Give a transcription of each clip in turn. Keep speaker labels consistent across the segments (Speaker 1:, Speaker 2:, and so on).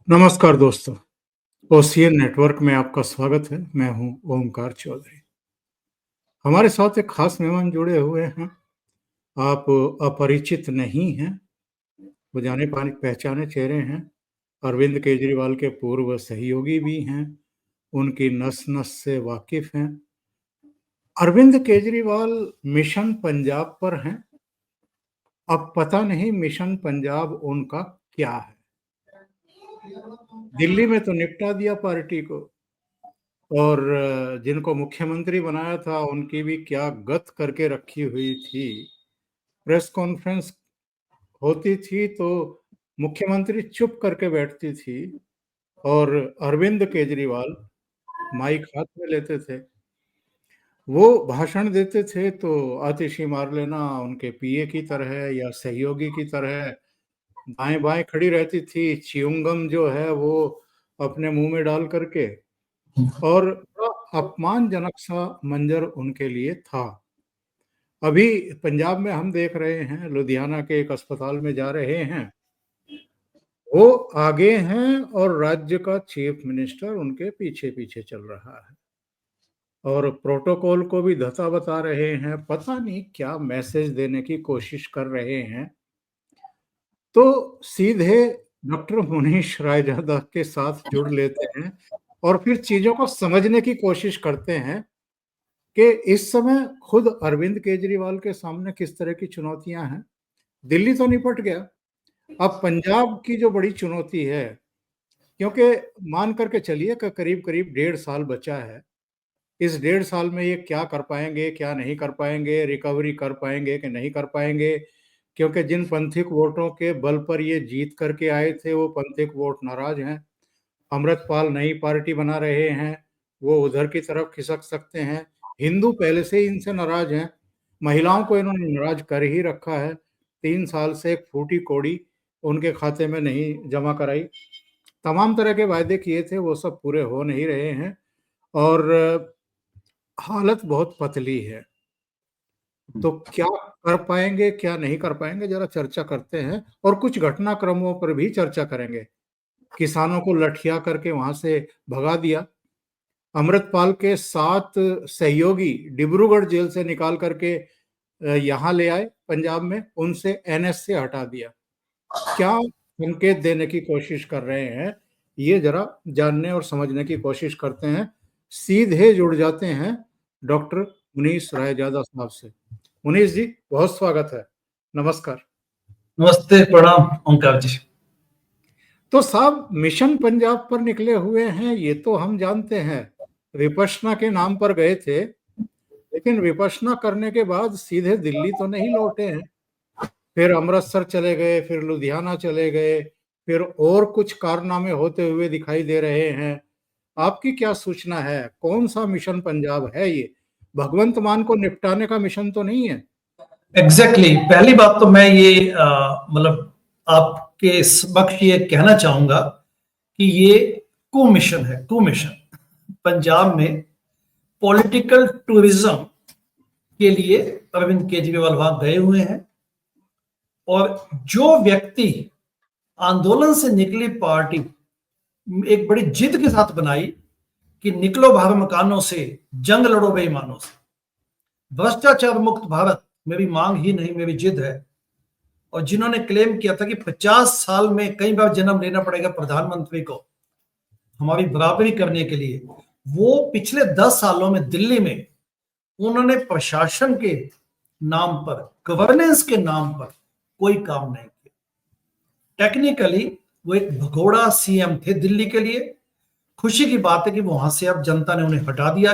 Speaker 1: नमस्कार दोस्तों, ocean network में आपका स्वागत है। मैं हूं ओमकार चौधरी। हमारे साथ एक खास मेहमान जुड़े हुए हैं। आप अपरिचित नहीं हैं, वो जाने-पाने पहचाने चेहरे हैं। अरविंद केजरीवाल के पूर्व सहयोगी भी हैं, उनकी नस-नस से वाकिफ़ हैं। अरविंद केजरीवाल मिशन पंजाब पर हैं। अब पता नहीं मिशन पंजाब उनका क्या है? दिल्ली में तो निपटा दिया पार्टी को। और जिनको मुख्यमंत्री बनाया था, उनकी भी क्या गत करके रखी हुई थी। प्रेस कॉन्फ्रेंस होती थी, तो मुख्यमंत्री चुप करके बैठती थी और अरविंद केजरीवाल माइक हाथ में लेते थे। वो भाषण देते थे, तो आतिशी मार लेना उनके पीए की तरह या सहयोगी की तरह दाएँ-बाएँ खड़ी रहती थी, च्युइंगम जो है, वो अपने मुँह में डाल कर के। और बड़ा अपमानजनक सा मंज़र उनके लिए था। अभी पंजाब में हम देख रहे हैं, लुधियाना के एक अस्पताल में जा रहे हैं। वो आगे हैं और राज्य का चीफ मिनिस्टर उनके पीछे-पीछे चल रहा है। और प्रोटोकॉल को भी धता बता रहे हैं, पता नहीं क्या मैसेज देने की कोशिश कर रहे हैं। तो सीधे डॉक्टर मुनीश रायजादा के साथ जुड़ लेते हैं और फिर चीज़ों को समझने की कोशिश करते हैं कि इस समय खुद अरविंद केजरीवाल के सामने किस तरह की चुनौतियाँ हैं। दिल्ली तो निपट गया, अब पंजाब की जो बड़ी चुनौती है, क्योंकि मान कर के चलिए कि करीब-करीब 1.5 साल बचा है। इस 1.5 साल में ये क्या कर पाएँगे, क्या नहीं कर पाएँगे, रिकवरी कर पाएँगे कि नहीं कर पाएँगे? क्योंकि जिन पंथिक वोटों के बल पर ये जीत कर के आए थे, वो पंथिक वोट नाराज़ हैं। अमृतपाल नई पार्टी बना रहे हैं, वो उधर की तरफ खिसक सकते हैं। हिंदू पहले से ही इनसे नाराज़ हैं, महिलाओं को इन्होंने नाराज़ कर ही रखा है। 3 साल से एक फूटी कौड़ी उनके खाते में नहीं जमा कराई। तमाम तरह के वायदे किए थे, वो सब पूरे हो नहीं रहे हैं और हालत बहुत पतली है। तो क्या कर पाएँगे, क्या नहीं कर पाएँगे, ज़रा चर्चा करते हैं और कुछ घटनाक्रमों पर भी चर्चा करेंगे। किसानों को लठिया करके वहाँ से भगा दिया। अमृतपाल के 7 सहयोगी डिब्रूगढ़ जेल से निकाल करके यहाँ ले आए पंजाब में, उनसे एनएस से हटा दिया। क्या संकेत देने की कोशिश कर रहे हैं, ये ज़रा जानने और समझने की कोशिश करते हैं। सीधे जुड़ जाते हैं डॉक्टर मुनीश रायजादा साहब से। मुनीश जी, बहुत स्वागत है। नमस्कार।
Speaker 2: नमस्ते, प्रणाम ओंकार जी।
Speaker 1: तो साहब मिशन पंजाब पर निकले हुए हैं, ये तो हम जानते हैं। विपश्यना के नाम पर गए थे, लेकिन विपश्यना करने के बाद सीधे दिल्ली तो नहीं लौटे हैं। फिर अमृतसर चले गए, फिर लुधियाना चले गए, फिर और कुछ कारनामे होते हुए दिखाई दे रहे हैं। आपकी क्या सूचना है? कौन-सा मिशन पंजाब है ये? भगवंत मान को निपटाने का मिशन तो नहीं है?
Speaker 2: एग्जैक्टली पहली बात तो मैं ये मतलब आपके समक्ष ये कहना चाहूंगा कि ये मिशन है। मिशन पंजाब में पॉलिटिकल टूरिज्म के लिए अरविंद केजरीवाल वहां गए हुए हैं और जो व्यक्ति आंदोलन से निकली पार्टी एक बड़ी जिद के साथ बनाई कि निकलो बाहर मकानों से, जंग लड़ो बेईमानों से, भ्रष्टाचार मुक्त भारत मेरी मांग ही नहीं मेरी जिद है। और जिन्होंने क्लेम किया था कि 50 साल में कई बार जन्म लेना पड़ेगा प्रधानमंत्री को हमारी बराबरी करने के लिए, वो पिछले 10 सालों में दिल्ली में उन्होंने प्रशासन के नाम पर, गवर्नेंस के नाम पर कोई काम नहीं किया। टेक्निकली वो एक भगोड़ा सीएम थे दिल्ली के लिए। खुशी की बात है कि वहां से अब जनता ने उन्हें हटा दिया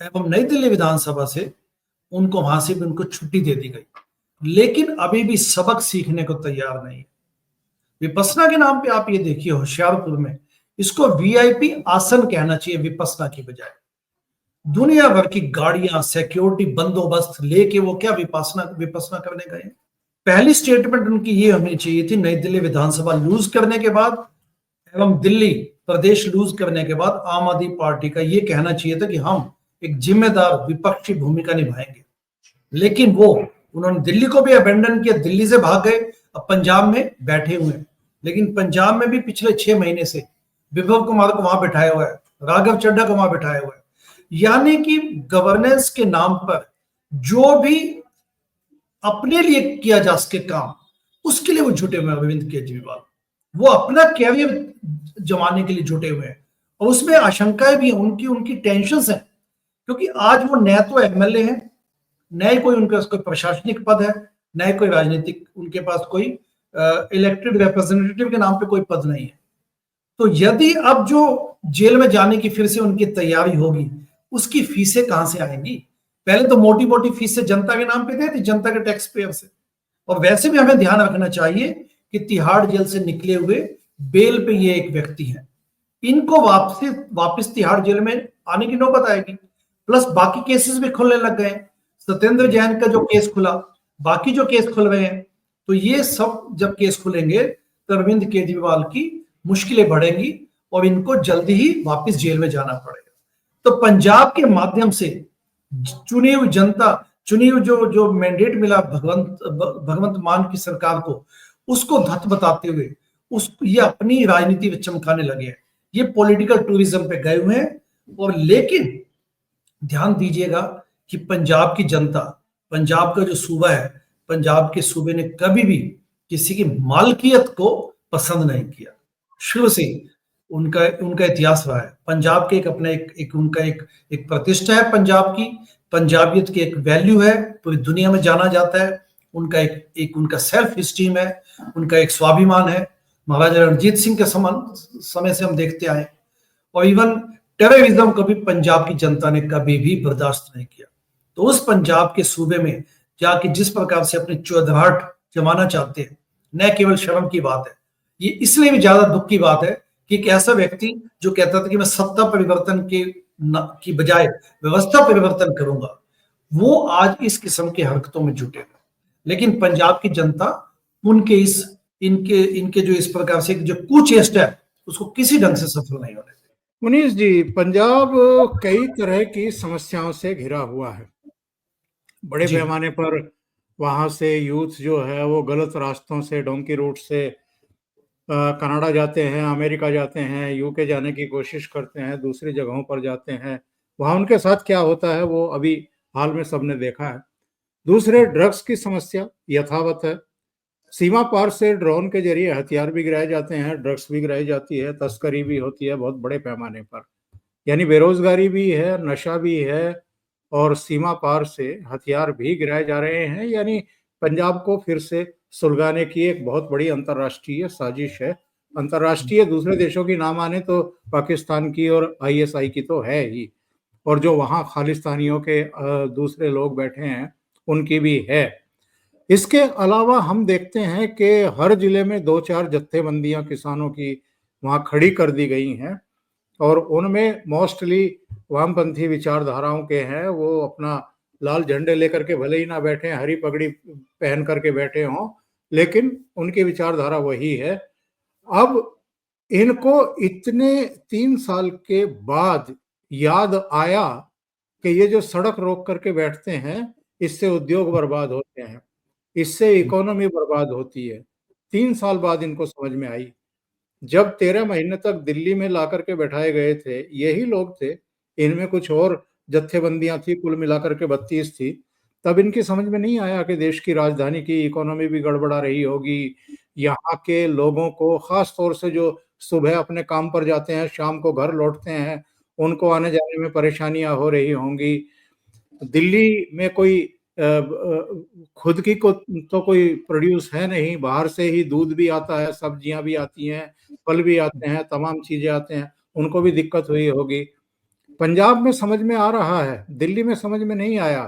Speaker 2: एवं नई दिल्ली विधानसभा से उनको वहां से भी उनको छुट्टी दे दी गई। लेकिन अभी भी सबक सीखने को तैयार नहीं है। विपश्यना के नाम पे आप ये देखिए होशियारपुर में इसको वीआईपी आसन कहना चाहिए विपश्यना की बजाय। दुनिया भर की गाड़ियां, सिक्योरिटी बंदोबस्त लेके वो क्या विपश्यना करने गए। पहली स्टेटमेंट उनकी ये होनी चाहिए थी नई दिल्ली विधानसभा लूज करने के बाद एवं दिल्ली प्रदेश लूज करने के बाद आम आदमी पार्टी का ये कहना चाहिए था कि हम एक जिम्मेदार विपक्षी भूमिका निभाएंगे। लेकिन वो उन्होंने दिल्ली को भी अबेंडन किया, दिल्ली से भाग गए, अब पंजाब में बैठे हुए हैं। लेकिन पंजाब में भी पिछले 6 महीने से विभव कुमार को वहां बैठाया हुआ है, राघव चड्ढा को वहां बैठाया हुआ है। यानी कि गवर्नेंस के नाम पर जो भी अपने लिए किया जा सके काम, उसके लिए वो जुटे हुए हैं अरविंद केजरीवाल। वो अपना कैरियर जमाने के लिए जुटे हुए हैं और उसमें आशंकाएं भी हैं, उनकी उनकी टेंशन है, क्योंकि आज वो न तो एमएलए हैं, न ही कोई उनके पास कोई प्रशासनिक पद है, न ही कोई राजनीतिक उनके पास कोई इलेक्टेड रिप्रेजेंटेटिव के नाम पे कोई पद नहीं है। तो यदि अब जो जेल में जाने की फिर से उनकी तैयारी होगी, उसकी फीसें कहां से आएंगी? पहले तो मोटी मोटी फीसें जनता के नाम पे देती, जनता के टैक्स पेयर से। और वैसे भी हमें ध्यान रखना चाहिए कि तिहाड़ जेल से निकले हुए बेल पे ये एक व्यक्ति है, इनको वापस तिहाड़ जेल में आने की नौबत आएगी। प्लस बाकी केसेस भी खुलने लग गए, सत्येंद्र जैन का जो केस खुला, बाकी जो केस खुल रहे हैं, तो ये सब जब केस खुलेंगे तो अरविंद केजरीवाल की मुश्किलें बढ़ेंगी और इनको जल्दी ही वापस जेल में जाना पड़ेगा। तो पंजाब के माध्यम से चुनी हुई जनता, चुनी हुई जो मैंडेट मिला भगवंत मान की सरकार को, उसको धत बताते हुए ये अपनी राजनीति में चमकाने लगे हैं। ये पॉलिटिकल टूरिज्म पे गए हुए हैं। और लेकिन ध्यान दीजिएगा कि पंजाब की जनता, पंजाब का जो सूबा है, पंजाब के सूबे ने कभी भी किसी की मालकियत को पसंद नहीं किया। शुरू से उनका इतिहास रहा है। पंजाब के एक अपने उनका एक प्रतिष्ठा है, पंजाब की पंजाबियत की एक वैल्यू है, पूरी दुनिया में जाना जाता है। उनका एक उनका सेल्फ स्टीम है, उनका एक स्वाभिमान है। महाराजा रणजीत सिंह के समय से हम देखते आए। और इवन टेररिज्म को भी पंजाब की जनता ने कभी भी बर्दाश्त नहीं किया। तो उस पंजाब के सूबे में जाके जिस प्रकार से अपनी चौधराहट जमाना चाहते हैं, न केवल शर्म की बात है, ये इसलिए भी ज्यादा दुख की बात है कि एक ऐसा व्यक्ति जो कहता था कि मैं सत्ता परिवर्तन की बजाय व्यवस्था परिवर्तन करूंगा, वो आज इस किस्म की हरकतों में जुटे हैं। लेकिन पंजाब की जनता उनके इनके जो इस प्रकार से जो कुचेष्टा है, उसको किसी ढंग से सफल नहीं होने देगा।
Speaker 1: मुनीष जी, पंजाब कई तरह की समस्याओं से घिरा हुआ है। बड़े पैमाने पर वहां से यूथ जो है वो गलत रास्तों से, डोंकी रूट से कनाडा जाते हैं, अमेरिका जाते हैं, यूके जाने की कोशिश करते हैं, दूसरी जगहों पर जाते हैं। वहां उनके साथ क्या होता है वो अभी हाल में सबने देखा है। दूसरे, ड्रग्स की समस्या यथावत है। सीमा पार से ड्रोन के जरिए हथियार भी गिराए जाते हैं, ड्रग्स भी गिराई जाती है, तस्करी भी होती है बहुत बड़े पैमाने पर। यानी बेरोजगारी भी है, नशा भी है और सीमा पार से हथियार भी गिराए जा रहे हैं। यानी पंजाब को फिर से सुलगाने की एक बहुत बड़ी अंतर्राष्ट्रीय साजिश है। अंतर्राष्ट्रीय दूसरे देशों की ना माने तो पाकिस्तान की और आईएसआई की तो है ही, और जो वहाँ खालिस्तानियों के दूसरे लोग बैठे हैं उनकी भी है। इसके अलावा हम देखते हैं कि हर जिले में 2-4 जत्थेबंदियां किसानों की वहाँ खड़ी कर दी गई हैं और उनमें मोस्टली वामपंथी विचारधाराओं के हैं। वो अपना लाल झंडे लेकर के भले ही ना बैठे, हरी पगड़ी पहन करके बैठे हों, लेकिन उनकी विचारधारा वही है। अब इनको इतने 3 साल के बाद याद आया कि ये जो सड़क रोक करके बैठते हैं, इससे उद्योग बर्बाद होते हैं, इससे इकोनॉमी बर्बाद होती है। 3 साल बाद इनको समझ में आई। जब 13 महीने तक दिल्ली में ला करके बैठाए गए थे, यही लोग थे, इनमें कुछ और जत्थेबंदियां थी, कुल मिलाकर के 32 थी। तब इनकी समझ में नहीं आया कि देश की राजधानी की इकोनॉमी भी गड़बड़ा रही होगी। यहाँ के लोगों को, खास तौर से जो सुबह अपने काम पर जाते हैं, शाम को घर लौटते हैं, उनको आने जाने में परेशानियां हो रही होंगी। दिल्ली में कोई खुद की को तो कोई प्रोड्यूस है नहीं, बाहर से ही दूध भी आता है, सब्जियां भी आती हैं, फल भी आते हैं, तमाम चीजें आते हैं, उनको भी दिक्कत हुई होगी। पंजाब में समझ में आ रहा है, दिल्ली में समझ में नहीं आया।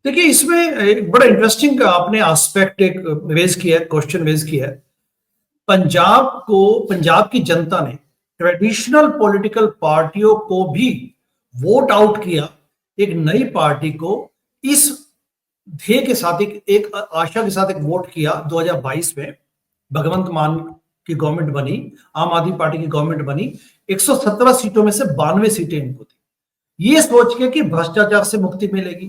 Speaker 2: देखिए, इसमें एक बड़ा इंटरेस्टिंग आपने एस्पेक्ट एक रेज किया है, क्वेश्चन रेज किया है। पंजाब की जनता ने ट्रेडिशनल पॉलिटिकल पार्टियों को भी वोट आउट किया, एक नई पार्टी को इस ध्येय के साथ, एक आशा के साथ एक वोट किया। 2022 में भगवंत मान की गवर्नमेंट बनी, आम आदमी पार्टी की गवर्नमेंट बनी। 117 सीटों में से 92 सीटें इनको थी, ये सोच के कि भ्रष्टाचार से मुक्ति मिलेगी,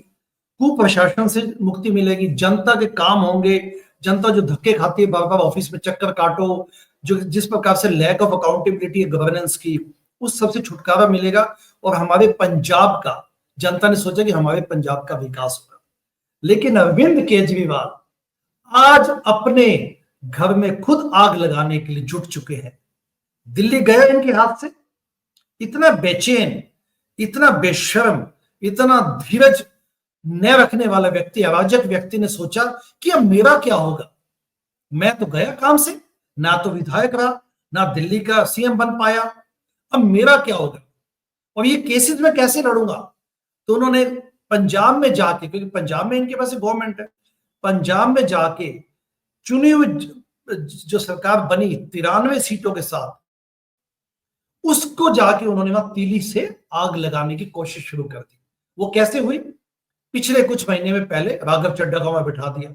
Speaker 2: कुप्रशासन से मुक्ति मिलेगी, जनता के काम होंगे, जनता जो धक्के खाती है, बार बार ऑफिस में चक्कर काटो, जो जिस प्रकार से लैक ऑफ अकाउंटेबिलिटी है गवर्नेंस की, उस सबसे छुटकारा मिलेगा और हमारे पंजाब का, जनता ने सोचा कि हमारे पंजाब का विकास होगा। लेकिन अरविंद केजरीवाल आज अपने घर में खुद आग लगाने के लिए जुट चुके हैं। दिल्ली गया इनके हाथ से, इतना बेचैन, इतना बेशर्म, इतना धीरज न रखने वाला व्यक्ति, अराजक व्यक्ति ने सोचा कि अब मेरा क्या होगा, मैं तो गया काम से, ना तो विधायक रहा, ना दिल्ली का सीएम बन पाया, अब मेरा क्या होगा और ये केसेस में कैसे लड़ूंगा। तो उन्होंने पंजाब में जाके, क्योंकि पंजाब में इनके पास गवर्नमेंट है, पंजाब में जाके चुनी हुई जो सरकार बनी 93 सीटों के साथ, उसको जाके उन्होंने वहां तीली से आग लगाने की कोशिश शुरू कर दी। वो कैसे हुई? पिछले कुछ महीने में पहले राघव चड्ढा को वहां बिठा दिया,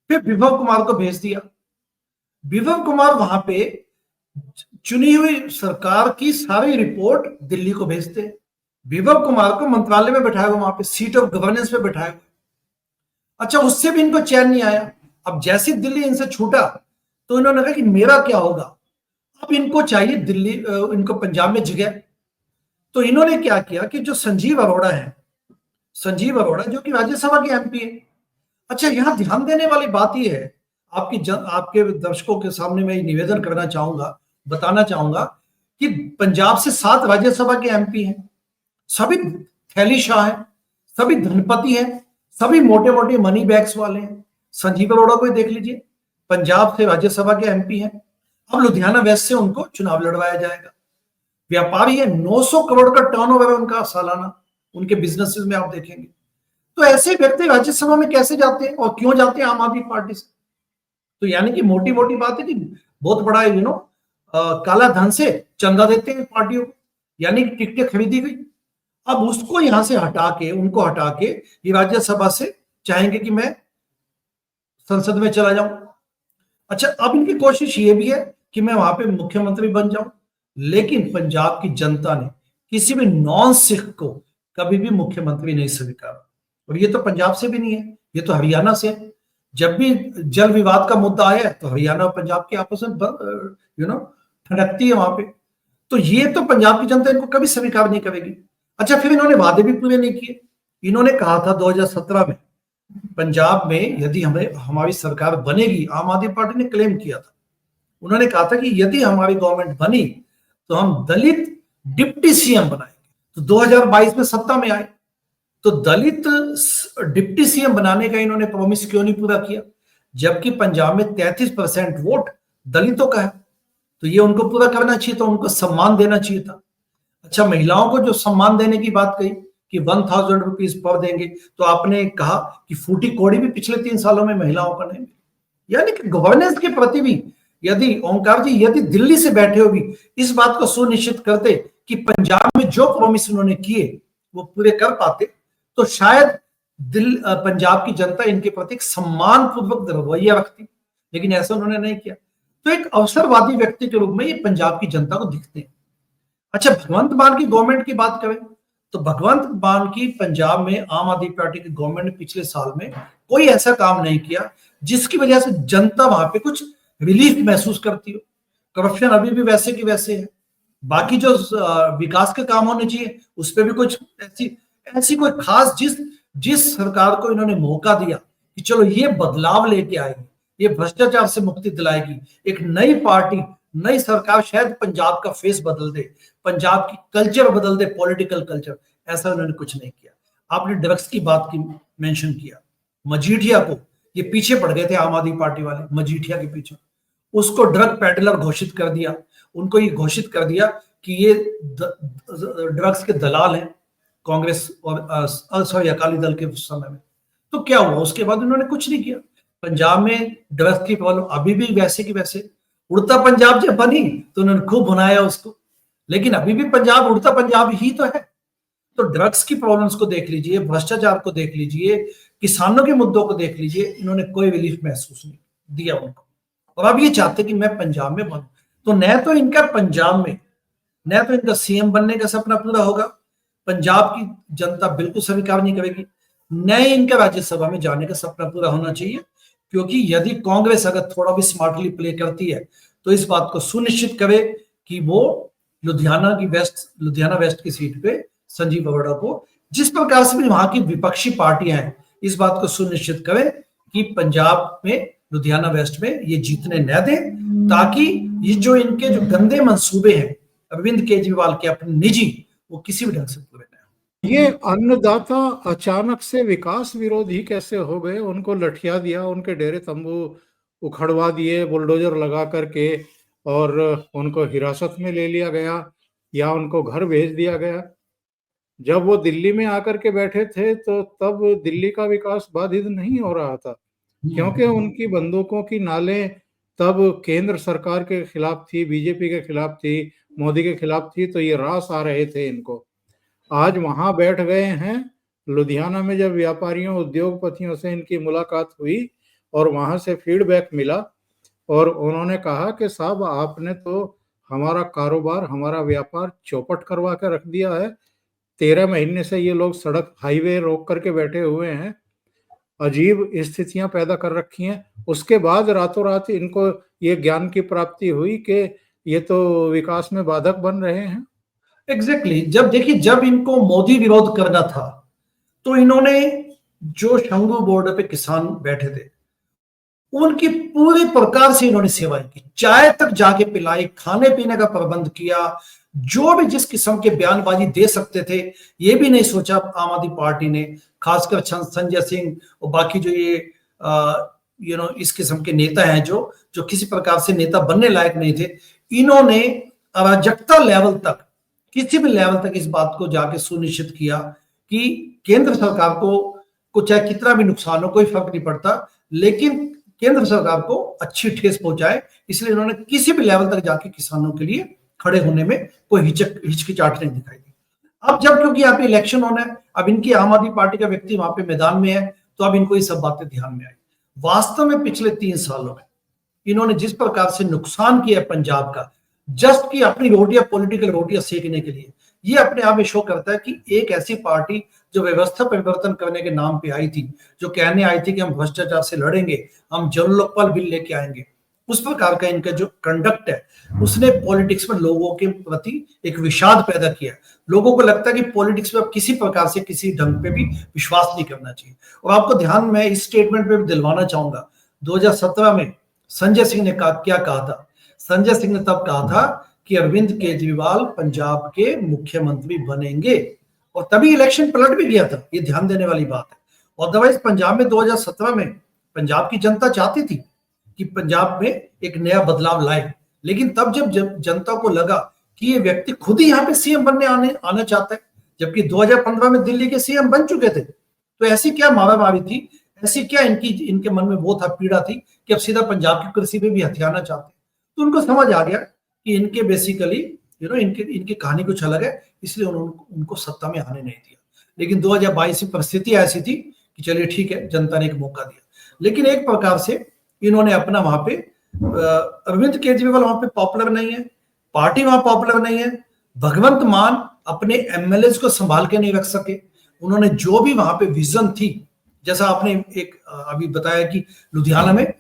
Speaker 2: फिर विभव कुमार को भेज दिया। विभव कुमार वहां पे चुनी हुई सरकार की सारी रिपोर्ट दिल्ली को भेजते। विभव कुमार को मंत्रालय में बैठाया हुआ, वहां पे सीट ऑफ गवर्नेंस पे बैठाया हुआ। अच्छा, उससे भी इनको चैन नहीं आया। अब जैसे दिल्ली इनसे छूटा तो इन्होंने कहा कि मेरा क्या होगा, अब इनको चाहिए दिल्ली, इनको पंजाब में जगह। तो इन्होंने क्या किया कि जो संजीव अरोड़ा है, संजीव अरोड़ा जो कि राज्यसभा के एमपी है। अच्छा, यहां ध्यान देने वाली बात यह है, आपके दर्शकों के सामने मैं निवेदन करना चाहूंगा, बताना चाहूंगा कि पंजाब से 7 राज्यसभा के एमपी हैं, सभी थैली शाह हैं, सभी धनपति हैं, सभी मोटे मोटे मनी बैग्स वाले हैं। संजीव अरोड़ा को देख लीजिए, पंजाब से राज्यसभा के एमपी हैं। अब लुधियाना वेस्ट से उनको चुनाव लड़वाया जाएगा। व्यापारी है, 900 करोड़ का टर्नओवर है उनका सालाना, उनके बिजनेसेस में आप देखेंगे। तो ऐसे व्यक्ति राज्यसभा में कैसे जाते हैं और क्यों जाते हैं आम आदमी पार्टी से? तो यानी कि मोटी मोटी बात है कि बहुत बड़ा काला धन से चंदा देते हैं पार्टियों को, यानी कि टिकटें खरीदी गई। अब उसको यहां से हटा के, उनको हटा के ये राज्यसभा से चाहेंगे कि मैं संसद में चला जाऊं। अच्छा, अब इनकी कोशिश ये भी है कि मैं वहां पे मुख्यमंत्री बन जाऊं, लेकिन पंजाब की जनता ने किसी भी नॉन सिख को कभी भी मुख्यमंत्री नहीं स्वीकारा। और ये तो पंजाब से भी नहीं है, ये तो हरियाणा से है। जब भी जल विवाद का मुद्दा आया तो हरियाणा और पंजाब की आपस में ठनकती है वहां पे। तो ये तो पंजाब की जनता इनको कभी स्वीकार नहीं करेगी। अच्छा, फिर इन्होंने वादे भी पूरे नहीं किए। इन्होंने कहा था 2017 में पंजाब में यदि हमारी सरकार बनेगी, आम आदमी पार्टी ने क्लेम किया था, उन्होंने कहा था कि यदि हमारी गवर्नमेंट बनी तो हम दलित डिप्टी सीएम बनाएंगे। तो 2022 में सत्ता में आए तो दलित डिप्टी सीएम बनाने का इन्होंने प्रॉमिस क्यों नहीं पूरा किया, जबकि पंजाब में 33% वोट दलितों का है। तो ये उनको पूरा करना चाहिए था, उनको सम्मान देना चाहिए था। अच्छा, महिलाओं को जो सम्मान देने की बात कही कि 1000 रुपीज पर देंगे, तो आपने कहा कि फूटी कोड़ी भी पिछले 3 सालों में महिलाओं का नहीं। यानी कि गवर्नेंस के प्रति भी यदि ओंकार जी, यदि दिल्ली से बैठे हो भी इस बात को सुनिश्चित करते कि पंजाब में जो प्रॉमिस उन्होंने किए वो पूरे कर पाते, तो शायद पंजाब की जनता इनके प्रति सम्मान पूर्वक रवैया रखती। लेकिन ऐसा उन्होंने नहीं किया। तो एक अवसरवादी व्यक्ति के रूप में ये पंजाब की जनता को दिखते हैं। अच्छा, भगवंत मान की गवर्नमेंट की बात करें तो भगवंत मान की पंजाब में आम आदमी पार्टी की गवर्नमेंट ने पिछले साल में कोई ऐसा काम नहीं किया जिसकी वजह से जनता वहां पे कुछ रिलीफ महसूस करती हो। करप्शन अभी भी वैसे की वैसे है। बाकी जो विकास के काम होने चाहिए उस पर भी कुछ ऐसी कोई खास जिस सरकार को इन्होंने मौका दिया कि चलो ये बदलाव लेके आएगी, ये भ्रष्टाचार से मुक्ति दिलाएगी, एक नई पार्टी, नई सरकार शायद पंजाब का फेस बदल दे, पंजाब की कल्चर बदल दे, पॉलिटिकल कल्चर, ऐसा उन्होंने कुछ नहीं किया। आपने ड्रग्स की बात की मेंशन किया, मजीठिया को ये पीछे पड़ गए थे आम आदमी पार्टी वाले, मजीठिया के पीछे, उसको ड्रग पैडलर घोषित कर दिया। उनको ये घोषित कर दिया कि ये ड्रग्स के दलाल हैं, कांग्रेस और अकाली दल के समय में। तो क्या हुआ, उसके बाद उन्होंने कुछ नहीं किया। पंजाब में ड्रग्स की प्रॉब्लम अभी भी वैसे की वैसे। उड़ता पंजाब जब बनी तो उन्होंने खूब बनाया उसको, लेकिन अभी भी पंजाब उड़ता पंजाब ही तो है। तो ड्रग्स की प्रॉब्लम्स को देख लीजिए, भ्रष्टाचार को देख लीजिए, किसानों के मुद्दों को देख लीजिए, इन्होंने कोई रिलीफ महसूस नहीं दिया उनको। और अब ये चाहते कि मैं पंजाब में बनूं। तो न तो इनका पंजाब में, न तो इनका सीएम बनने का सपना पूरा होगा, पंजाब की जनता बिल्कुल स्वीकार नहीं करेगी, न इनका राज्यसभा में जाने का सपना पूरा होना चाहिए, क्योंकि यदि कांग्रेस अगर थोड़ा भी स्मार्टली प्ले करती है तो इस बात को सुनिश्चित करे कि वो लुधियाना वेस्ट की सीट पे संजीव बरोड़ा को, जिस प्रकार से भी वहां की विपक्षी पार्टियां हैं, इस बात को सुनिश्चित करें कि पंजाब में लुधियाना वेस्ट में ये जीतने न दें, ताकि ये जो इनके जो गंदे मंसूबे हैं अरविंद केजरीवाल के अपने निजी, वो किसी भी ढंग से पूरे न हो।
Speaker 1: ये अन्नदाता अचानक से विकास विरोधी कैसे हो गए? उनको लठिया दिया, उनके डेरे तंबू उखड़वा दिए बुलडोजर लगा करके, और उनको हिरासत में ले लिया गया या उनको घर भेज दिया गया। जब वो दिल्ली में आकर के बैठे थे तो तब दिल्ली का विकास बाधित नहीं हो रहा था, क्योंकि उनकी बंदूकों की नालें तब केंद्र सरकार के खिलाफ थी, बीजेपी के खिलाफ थी, मोदी के खिलाफ थी, तो ये रास आ रहे थे इनको। आज वहां बैठ गए हैं। लुधियाना में जब व्यापारियों उद्योगपतियों से इनकी मुलाकात हुई और वहां से फीडबैक मिला, और उन्होंने कहा कि साहब आपने तो हमारा कारोबार, हमारा व्यापार चौपट करवा के रख दिया है। 13 महीने से ये लोग सड़क हाईवे रोक करके बैठे हुए हैं, अजीब स्थितियां पैदा कर रखी हैं। उसके बाद रातों रात इनको ये ज्ञान की प्राप्ति हुई कि ये तो विकास में बाधक बन रहे हैं।
Speaker 2: एग्जैक्टली जब देखिए, जब इनको मोदी विरोध करना था तो इन्होंने जो शंभू बॉर्डर पे किसान बैठे थे उनकी पूरी प्रकार से इन्होंने सेवाएं की, चाय तक जाके पिलाई, खाने पीने का प्रबंध किया, जो भी जिस किस्म के बयानबाजी दे सकते थे ये भी नहीं सोचा आम आदमी पार्टी ने, खासकर संजय सिंह और बाकी जो ये इस किस्म के नेता हैं जो जो किसी प्रकार से नेता बनने लायक नहीं थे, इन्होंने अराजकता लेवल तक, किसी भी लेवल तक इस बात को जाके सुनिश्चित किया कि केंद्र सरकार को चाहे कितना भी नुकसान हो कोई फर्क नहीं पड़ता, लेकिन केंद्र सरकार को अच्छी ठेस पहुंचाए। इसलिए इन्होंने किसी भी लेवल तक जाके किसानों के लिए खड़े होने में कोई हिचकिचाहट नहीं दिखाई दी। अब जब क्योंकि यहाँ पे इलेक्शन होना है, अब इनकी आम आदमी पार्टी का व्यक्ति वहां पे मैदान में है, तो अब इनको ये सब बातें ध्यान में आई। वास्तव में पिछले 3 सालों में इन्होंने जिस प्रकार से नुकसान किया है पंजाब का, जस्ट की अपनी रोटियां, पॉलिटिकल रोटियां सेकने के लिए, ये अपने आप में शो करता है कि एक ऐसी पार्टी जो व्यवस्था परिवर्तन करने के नाम पे आई थी, जो कहने आई थी कि हम भ्रष्टाचार से लड़ेंगे, हम जन लोकपाल बिल लेके आएंगे, उस प्रकार का इनका जो कंडक्ट है उसने पॉलिटिक्स में लोगों के प्रति एक विषाद पैदा किया। लोगों को लगता है कि पॉलिटिक्स में अब किसी प्रकार से किसी ढंग पे भी विश्वास नहीं करना चाहिए। और आपको ध्यान में इस स्टेटमेंट पे भी दिलवाना चाहूंगा, 2017 में संजय सिंह ने क्या कहा था? संजय सिंह ने तब कहा था कि अरविंद केजरीवाल पंजाब के मुख्यमंत्री बनेंगे, और तभी इलेक्शन पलट भी गया था। ये ध्यान देने वाली बात है। अदरवाइज पंजाब में 2017 में पंजाब की जनता चाहती थी कि पंजाब में एक नया बदलाव लाए, लेकिन तब जब जनता को लगा कि ये व्यक्ति खुद ही यहाँ पे सीएम बनने आना चाहता है, जबकि 2015 में दिल्ली के सीएम बन चुके थे, तो ऐसी क्या मारामारी थी, ऐसी क्या इनके मन में वो था, पीड़ा थी कि अब सीधा पंजाब की कृषि पे भी हथियाना चाहते। तो उनको समझ आ गया कि इनके बेसिकली इनकी कहानी कुछ अलग है, इसलिए उन्होंने उनको सत्ता में आने नहीं दिया। लेकिन 2022 में परिस्थिति ऐसी थी कि चलिए ठीक है, जनता ने एक मौका दिया। लेकिन एक प्रकार से इन्होंने अपना वहां पे, अरविंद केजरीवाल वहां पे पॉपुलर नहीं है, पार्टी वहां पॉपुलर नहीं है, भगवंत मान अपने एमएलए को संभाल के नहीं रख सके। उन्होंने जो भी वहां पे विजन थी, जैसा आपने एक अभी बताया कि लुधियाना में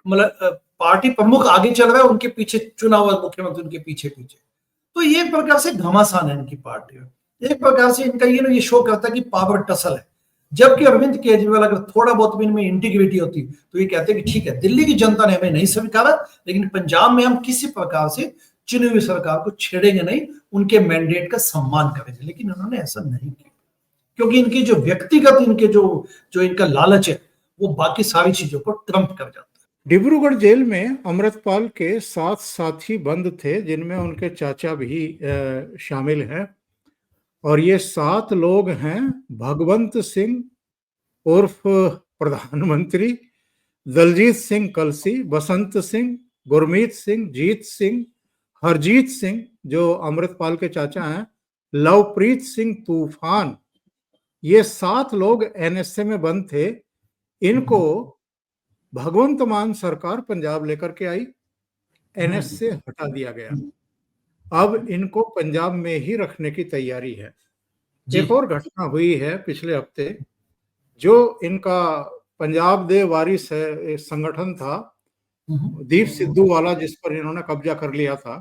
Speaker 2: मतलब पार्टी प्रमुख आगे चल रहा है, उनके पीछे चुना हुआ मुख्यमंत्री उनके पीछे पीछे, तो ये एक प्रकार से घमासान है इनकी पार्टी में। एक प्रकार से इनका ये शो करता है कि पावर टसल है। जबकि अरविंद केजरीवाल अगर थोड़ा बहुत भी इनमें इंटीग्रिटी होती तो ये कहते हैं कि ठीक है, दिल्ली की जनता ने हमें नहीं स्वीकारा, लेकिन पंजाब में हम किसी प्रकार से चुनी हुई सरकार को छेड़ेंगे नहीं, उनके मैंडेट का सम्मान करेंगे। लेकिन उन्होंने ऐसा नहीं किया, क्योंकि इनकी जो व्यक्तिगत इनके जो इनका लालच है वो बाकी सारी चीजों को ट्रम्प कर जाता है।
Speaker 1: डिब्रूगढ़ जेल में अमृतपाल के 7 साथी बंद थे, जिनमें उनके चाचा भी शामिल हैं, और ये 7 लोग हैं: भगवंत सिंह उर्फ प्रधानमंत्री, दलजीत सिंह कलसी, बसंत सिंह, गुरमीत सिंह, जीत सिंह, हरजीत सिंह जो अमृतपाल के चाचा हैं, लवप्रीत सिंह तूफान। ये 7 लोग एनएसए में बंद थे। इनको भगवंत मान सरकार पंजाब लेकर के आई, एनएस से हटा दिया गया। अब इनको पंजाब में ही रखने की तैयारी है। एक और घटना हुई है पिछले हफ्ते, जो इनका पंजाब दे वारिस है एक संगठन था, दीप सिद्धू वाला, जिस पर इन्होंने कब्जा कर लिया था,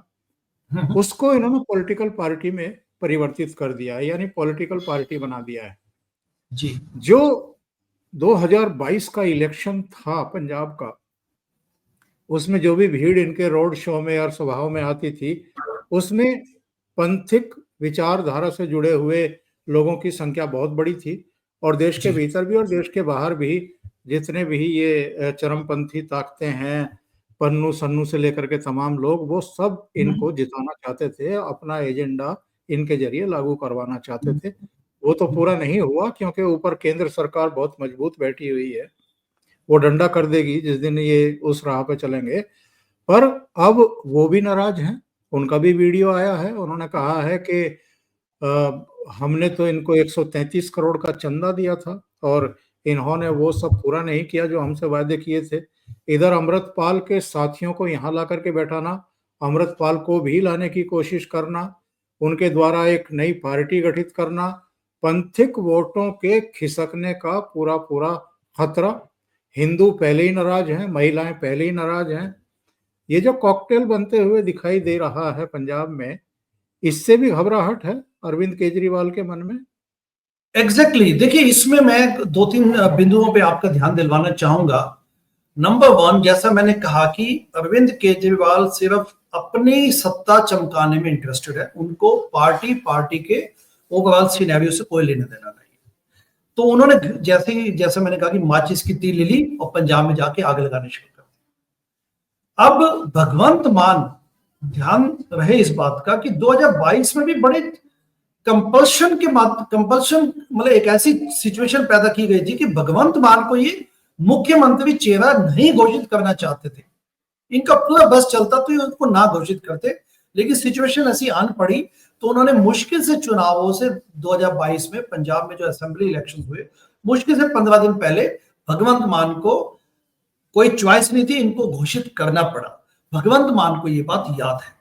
Speaker 1: उसको इन्होंने पॉलिटिकल पार्टी में परिवर्तित कर दिया है, यानी पॉलिटिकल पार्टी बना दिया है।
Speaker 2: जी
Speaker 1: जो 2022 का इलेक्शन था पंजाब का, उसमें जो भी भीड़ इनके रोड शो में और सभाओं में आती थी, उसमें पंथिक विचारधारा से जुड़े हुए लोगों की संख्या बहुत बड़ी थी, और देश के
Speaker 2: जी
Speaker 1: भीतर भी और देश के बाहर भी जितने भी ये चरमपंथी ताकतें हैं, पन्नू सन्नू से लेकर के तमाम लोग, वो सब इनको जिताना चाहते थे, अपना एजेंडा इनके जरिए लागू करवाना चाहते थे। वो तो पूरा नहीं हुआ, क्योंकि ऊपर केंद्र सरकार बहुत मजबूत बैठी हुई है, वो डंडा कर देगी जिस दिन ये उस राह पे चलेंगे। पर अब वो भी नाराज हैं, उनका भी वीडियो आया है, उन्होंने कहा है कि हमने तो इनको 133 करोड़ का चंदा दिया था और इन्होंने वो सब पूरा नहीं किया जो हमसे वादे किए थे। इधर अमृतपाल के साथियों को यहाँ ला करके बैठाना, अमृतपाल को भी लाने की कोशिश करना, उनके द्वारा एक नई पार्टी गठित करना, पंथिक वोटों के खिसकने का पूरा पूरा खतरा। हिंदू पहले ही नाराज हैं, महिलाएं पहले ही नाराज हैं। ये जो कॉकटेल बनते हुए दिखाई दे रहा है पंजाब में, इससे भी घबराहट है अरविंद केजरीवाल के मन में।
Speaker 2: एग्जैक्टली देखिए, इसमें मैं दो तीन बिंदुओं पे आपका ध्यान दिलवाना चाहूंगा। नंबर वन, जैसा मैंने कहा कि अरविंद केजरीवाल सिर्फ अपनी सत्ता चमकाने में इंटरेस्टेड है, उनको पार्टी के ओवरऑल सिनेरियो से कोई लेना देना नहीं। तो उन्होंने जैसे मैंने कहा कि माचिस की तीली ली और पंजाब में जाके आग लगाने शुरू कर दी। अब भगवंत मान, ध्यान रहे इस बात का कि 2022 में भी बड़े कंपल्शन मतलब एक ऐसी सिचुएशन पैदा की गई थी कि भगवंत मान को ये मुख्यमंत्री चेहरा नहीं घोषित करना चाहते थे। इनका पूरा बस चलता तो ये उनको ना घोषित करते, लेकिन सिचुएशन ऐसी आन पड़ी तो उन्होंने मुश्किल से चुनावों से 2022 में पंजाब में जो असेंबली इलेक्शन हुए, मुश्किल से 15 दिन पहले भगवंत मान को कोई चॉइस नहीं थी, इनको घोषित करना पड़ा। भगवंत मान को ये बात याद है।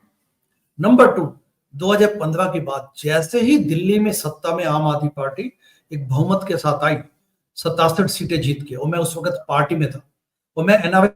Speaker 2: नंबर टू, 2015 के बाद जैसे ही दिल्ली में सत्ता में आम आदमी पार्टी एक बहुमत के साथ आई, 67 सीटें जीत के, और मैं उस वक्त पार्टी में था और मैं एनआरआई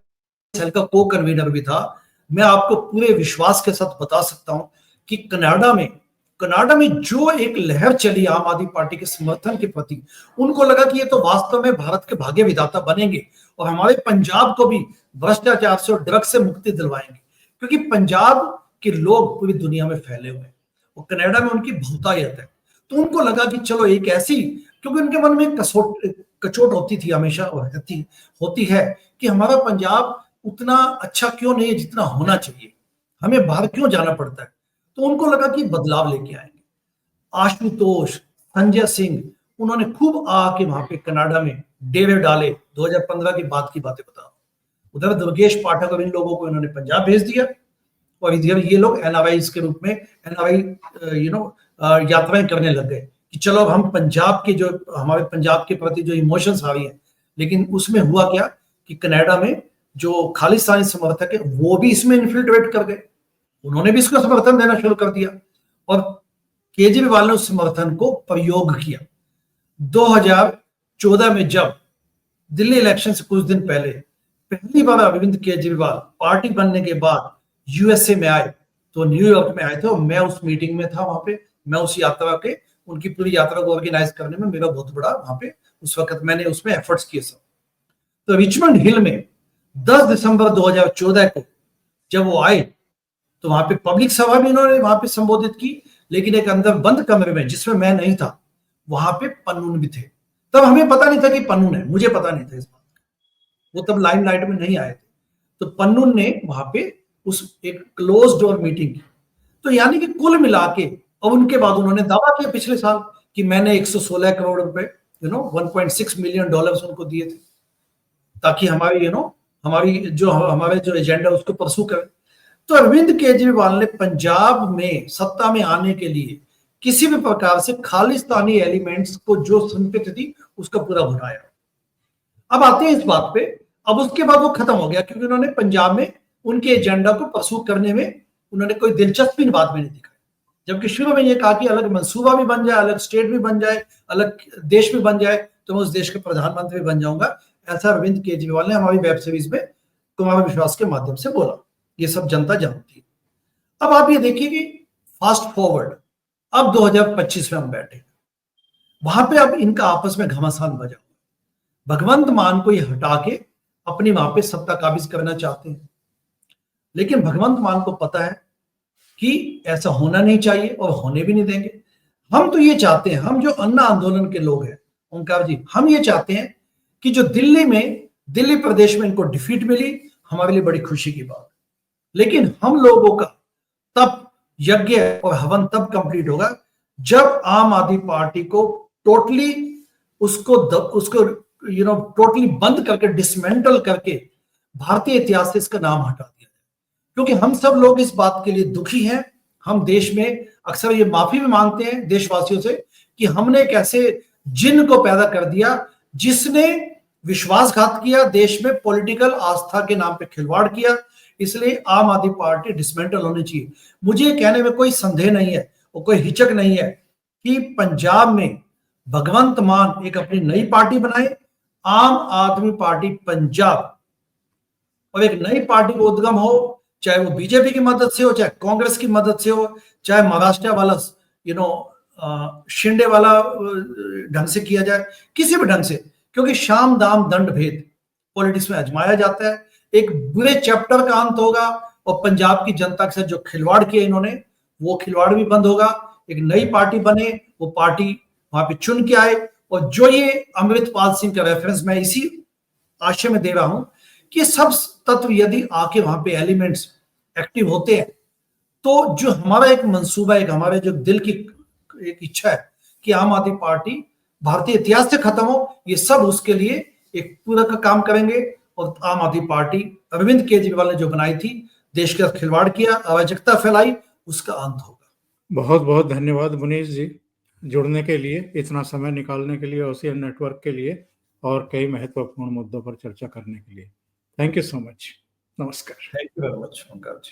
Speaker 2: सेल का को कन्वीनर भी था। मैं आपको पूरे विश्वास के साथ बता सकता हूं कि कनाडा में जो एक लहर चली आम आदमी पार्टी के समर्थन के प्रति, उनको लगा कि ये तो वास्तव में भारत के भाग्य विधाता बनेंगे और हमारे पंजाब को भी भ्रष्टाचार से और ड्रग्स से मुक्ति दिलवाएंगे, क्योंकि पंजाब के लोग पूरी दुनिया में फैले हुए हैं और कनाडा में उनकी बहुतायत है। तो उनको लगा कि चलो एक ऐसी, क्योंकि उनके मन में कचोट होती थी हमेशा और होती है कि हमारा पंजाब उतना अच्छा क्यों नहीं है जितना होना चाहिए, हमें बाहर क्यों जाना पड़ता है। तो उनको लगा कि बदलाव लेके आएंगे। आशुतोष, संजय सिंह, उन्होंने खूब आके वहां पे कनाडा में डेरे डाले। 2015 की बात की बातें बता, उधर दुर्गेश पाठक और इन लोगों को इन्होंने पंजाब भेज दिया और इधर ये लोग एनआरआई के रूप में यात्राएं करने लग गए कि चलो अब हम पंजाब के जो हमारे पंजाब के प्रति जो इमोशंस आ रही हैं। लेकिन उसमें हुआ क्या कि कनाडा में जो खालिस्तानी समर्थक है वो भी इसमें इन्फिल्ट्रेट कर गए, उन्होंने भी इसको समर्थन देना शुरू कर दिया और केजरीवाल ने उस समर्थन को प्रयोग किया। 2014 में जब दिल्ली इलेक्शन से कुछ दिन पहले पहली बार अरविंद केजरीवाल पार्टी बनने के बाद यूएसए में आए, तो न्यूयॉर्क में आए थे और मैं उस मीटिंग में था वहां पे। मैं उस यात्रा के, उनकी पूरी यात्रा को ऑर्गेनाइज करने में मेरा बहुत बड़ा वहां पे उस वक्त मैंने उसमें एफर्ट्स किए सब। तो रिचमंड हिल में 10 दिसंबर 2014 को जब वो आए तो वहां पे पब्लिक सभा भी इन्होंने वहां पे संबोधित की, लेकिन एक अंदर बंद कमरे में जिसमें मैं नहीं था, वहां पे पन्नून भी थे। तब हमें पता नहीं था कि पन्नून है, मुझे पता नहीं था इस बात का, वो तब लाइमलाइट में नहीं आए थे। तो पन्नून ने वहां पे उस एक क्लोज डोर मीटिंग की। तो यानी कि कुल मिला के, और उनके बाद उन्होंने दावा किया पिछले साल कि मैंने 116 करोड़ रुपए 1.6 मिलियन डॉलर्स उनको दिए थे ताकि हमारी हमारे जो एजेंडा उसको परसू करें। तो अरविंद केजरीवाल ने पंजाब में सत्ता में आने के लिए किसी भी प्रकार से खालिस्तानी एलिमेंट्स को जो संकेत थी उसका पूरा भुनाया। अब आते हैं इस बात पे, अब उसके बाद वो खत्म हो गया क्योंकि उन्होंने पंजाब में उनके एजेंडा को परसू करने में उन्होंने कोई दिलचस्पी बात में नहीं दिखाई। जबकि शुरू में ये कहा कि अलग मंसूबा भी बन जाए, अलग स्टेट भी बन जाए, अलग देश भी बन जाए, तो मैं उस देश का प्रधानमंत्री बन जाऊंगा, ऐसा अरविंद केजरीवाल ने हमारी वेब सीरीज में कुमार विश्वास के माध्यम से बोला। ये सब जनता जानती है। अब आप ये देखिए कि फास्ट फॉरवर्ड, अब 2025 में हम बैठे, वहां पे अब इनका आपस में घमासान बजा। भगवंत मान को ये हटा के अपनी वहां पे सत्ता काबिज करना चाहते हैं, लेकिन भगवंत मान को पता है कि ऐसा होना नहीं चाहिए और होने भी नहीं देंगे। हम तो ये चाहते हैं, हम जो अन्ना आंदोलन के लोग हैं ओंकार जी, हम ये चाहते हैं कि जो दिल्ली प्रदेश में इनको डिफीट मिली, हमारे लिए बड़ी खुशी की बात। लेकिन हम लोगों का तब यज्ञ और हवन तब कंप्लीट होगा जब आम आदमी पार्टी को टोटली उसको टोटली बंद करके, डिसमेंटल करके भारतीय इतिहास से इसका नाम हटा दिया जाए। क्योंकि हम सब लोग इस बात के लिए दुखी हैं। हम देश में अक्सर ये माफी भी मांगते हैं देशवासियों से कि हमने एक ऐसे जिन को पैदा कर दिया जिसने विश्वासघात किया, देश में पॉलिटिकल आस्था के नाम पे खिलवाड़ किया। इसलिए आम आदमी पार्टी डिसमेंटल होनी चाहिए। मुझे कहने में कोई संदेह नहीं है और कोई हिचक नहीं है कि पंजाब में भगवंत मान एक अपनी नई पार्टी बनाए, आम आदमी पार्टी पंजाब, और एक नई पार्टी को उद्गम हो, चाहे वो बीजेपी की मदद से हो, चाहे कांग्रेस की मदद से हो, चाहे महाराष्ट्र वाला शिंदे वाला ढंग से किया जाए, किसी भी ढंग से, क्योंकि शाम दाम दंड भेद पॉलिटिक्स में आजमाया जाता है। एक बुरे चैप्टर का अंत होगा और पंजाब की जनता के साथ जो खिलवाड़ किया इन्होंने, वो खिलवाड़ भी बंद होगा। एक नई पार्टी बने, वो पार्टी वहां पे चुन के आए। और जो ये अमृतपाल सिंह का रेफरेंस मैं इसी आशय में दे रहा हूं कि सब तत्व यदि आके वहां पे एलिमेंट्स एक्टिव होते हैं, तो जो हमारा एक मंसूबा, एक हमारे जो दिल की एक इच्छा है कि आम आदमी पार्टी भारतीय इतिहास से खत्म हो, ये सब उसके लिए एक पूरा का काम करेंगे। और आम आदमी पार्टी अरविंद केजरीवाल ने जो बनाई थी, देश के साथ खिलवाड़ किया, अराजकता फैलाई, उसका अंत होगा।
Speaker 1: बहुत बहुत धन्यवाद मुनीष जी, जुड़ने के लिए, इतना समय निकालने के लिए, ओशियन नेटवर्क के लिए और कई महत्वपूर्ण मुद्दों पर चर्चा करने के लिए। Thank you so much. नमस्कार।
Speaker 2: Thank you very much Omkar ji.